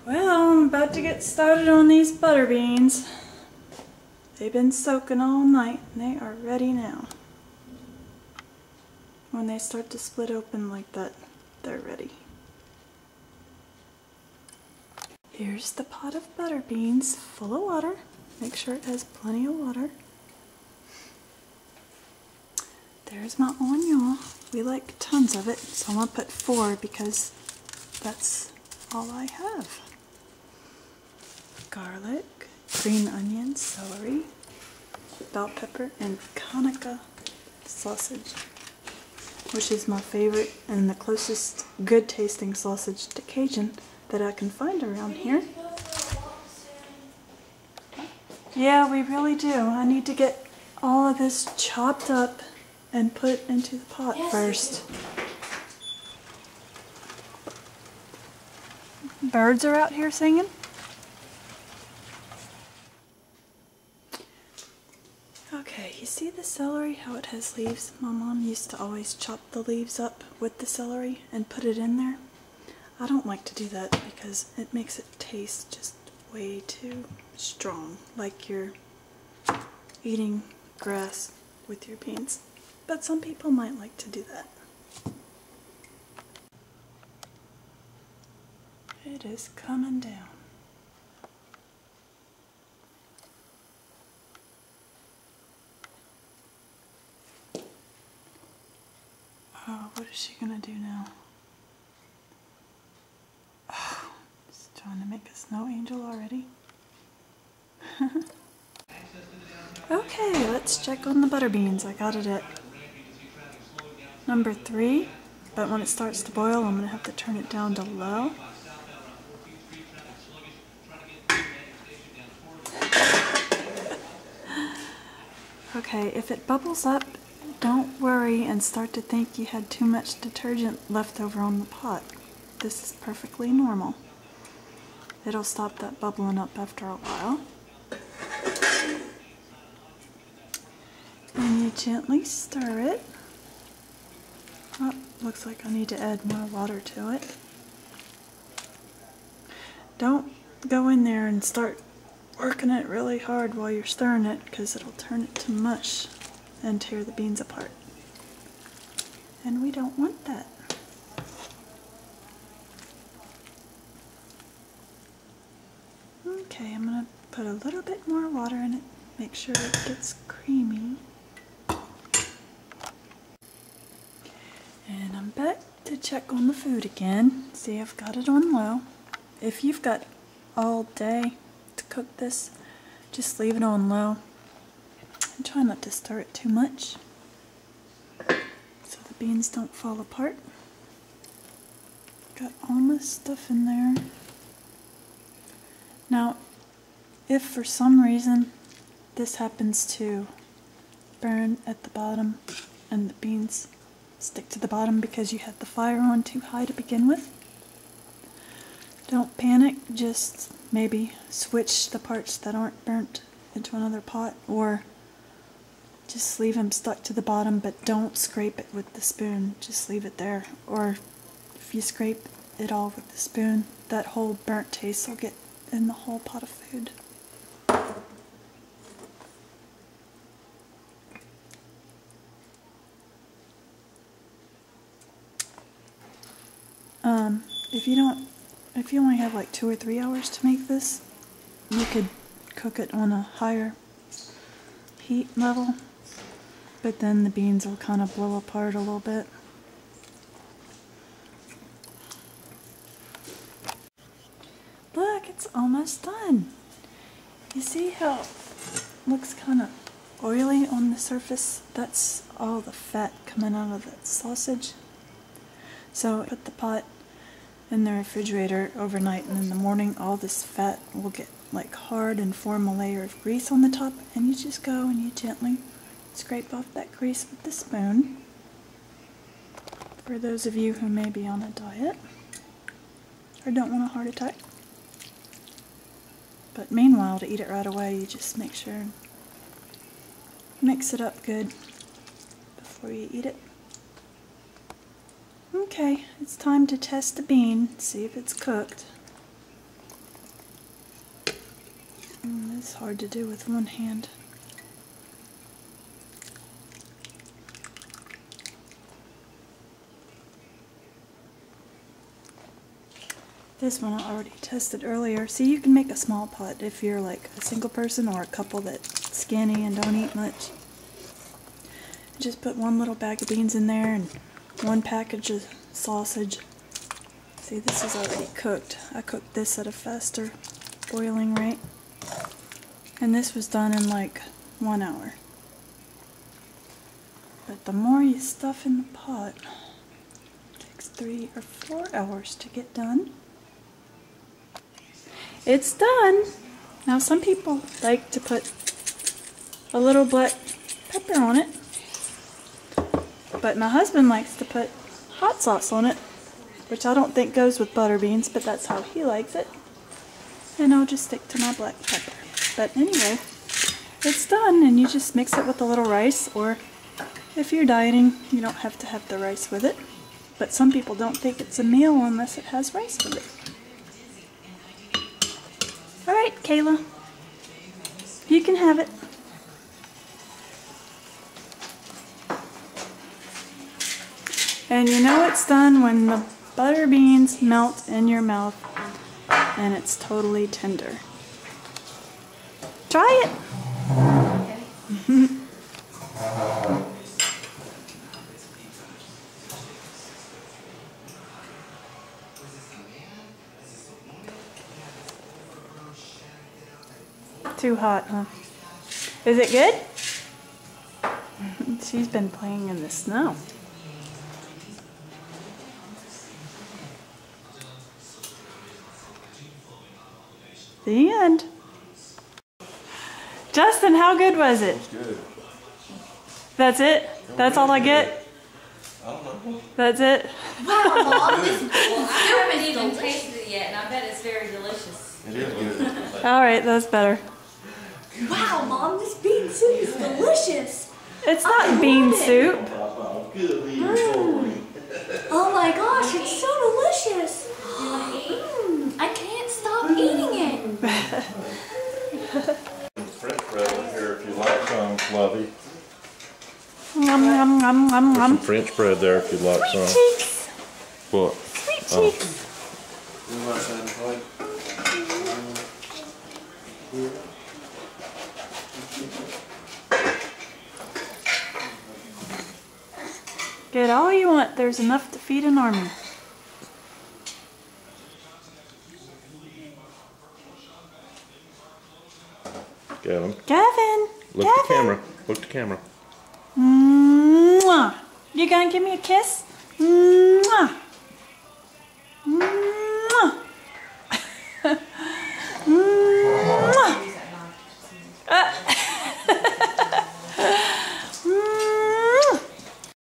Well, I'm about to get started on these butter beans. They've been soaking all night and they are ready now. When they start to split open like that, they're ready. Here's the pot of butter beans full of water. Make sure it has plenty of water. There's my onion. We like tons of it, so I'm going to put 4 because that's all I have. Garlic, green onion, celery, bell pepper, and conecuh sausage, which is my favorite and the closest good tasting sausage to Cajun that I can find around here. Yeah, we really do. I need to get all of this chopped up and put into the pot first. Birds are out here singing. Okay, you see the celery, how it has leaves? My mom used to always chop the leaves up with the celery and put it in there. I don't like to do that because it makes it taste just way too strong, like you're eating grass with your beans. But some people might like to do that. It is coming down. Oh, what is she gonna do now? Oh, she's trying to make a snow angel already. Okay, let's check on the butter beans. I got it at number 3, but when it starts to boil, I'm gonna have to turn it down to low. Okay, if it bubbles up, don't worry and start to think you had too much detergent left over on the pot. This is perfectly normal. It'll stop that bubbling up after a while. And you gently stir it. Oh, looks like I need to add more water to it. Don't go in there and start working it really hard while you're stirring it, because it'll turn it to mush and tear the beans apart. And we don't want that. Okay, I'm going to put a little bit more water in it, make sure it gets creamy. And I'm back to check on the food again. See, I've got it on low. If you've got all day to cook this, just leave it on low. And try not to stir it too much so the beans don't fall apart. Got all my stuff in there. Now, if for some reason this happens to burn at the bottom and the beans stick to the bottom because you had the fire on too high to begin with, don't panic, just maybe switch the parts that aren't burnt into another pot, or just leave them stuck to the bottom, but don't scrape it with the spoon, just leave it there. Or if you scrape it all with the spoon, that whole burnt taste will get in the whole pot of food. If you only have like 2 or 3 hours to make this, you could cook it on a higher heat level, but then the beans will kind of blow apart a little bit. Look, it's almost done. You see how it looks kind of oily on the surface? That's all the fat coming out of that sausage. So put the pot in the refrigerator overnight, and in the morning all this fat will get like hard and form a layer of grease on the top, and you just go and you gently scrape off that grease with the spoon. For those of you who may be on a diet or don't want a heart attack. But meanwhile, to eat it right away, you just make sure and mix it up good before you eat it. Okay, it's time to test the bean, see if it's cooked. It's hard to do with one hand. This one I already tested earlier. See, you can make a small pot if you're like a single person or a couple that's skinny and don't eat much. Just put one little bag of beans in there and one package of sausage. See, this is already cooked. I cooked this at a faster boiling rate. And this was done in like 1 hour. But the more you stuff in the pot, it takes 3 or 4 hours to get done. It's done. Now some people like to put a little black pepper on it, but my husband likes to put hot sauce on it, which I don't think goes with butter beans, but that's how he likes it. And I'll just stick to my black pepper. But anyway, it's done, and you just mix it with a little rice, or if you're dieting, you don't have to have the rice with it. But some people don't think it's a meal unless it has rice with it. Alright, Kayla, you can have it. And you know it's done when the butter beans melt in your mouth and it's totally tender. Try it! Too hot, huh? Is it good? She's been playing in the snow. The end. Justin, how good was it? Good. That's it? That's all I get? I don't know. That's it? Wow, Mom, this soup I haven't even tasted it yet, and I bet it's very delicious. It is good. Alright, that's better. Wow, Mom, this bean soup is delicious. It's not bean soup. Oh my gosh, it's so delicious. I can't stop eating it. French bread in here if you like some, Fluffy. Nom, nom, nom, nom, Some nom. French bread there if you like Sweet some. cheeks. What? Sweet Oh. cheeks. Get all you want. There's enough to feed an army. Gavin. Gavin. Look Gavin. at the camera. Look at the camera. Mwah. You gonna give me a kiss? Mwah.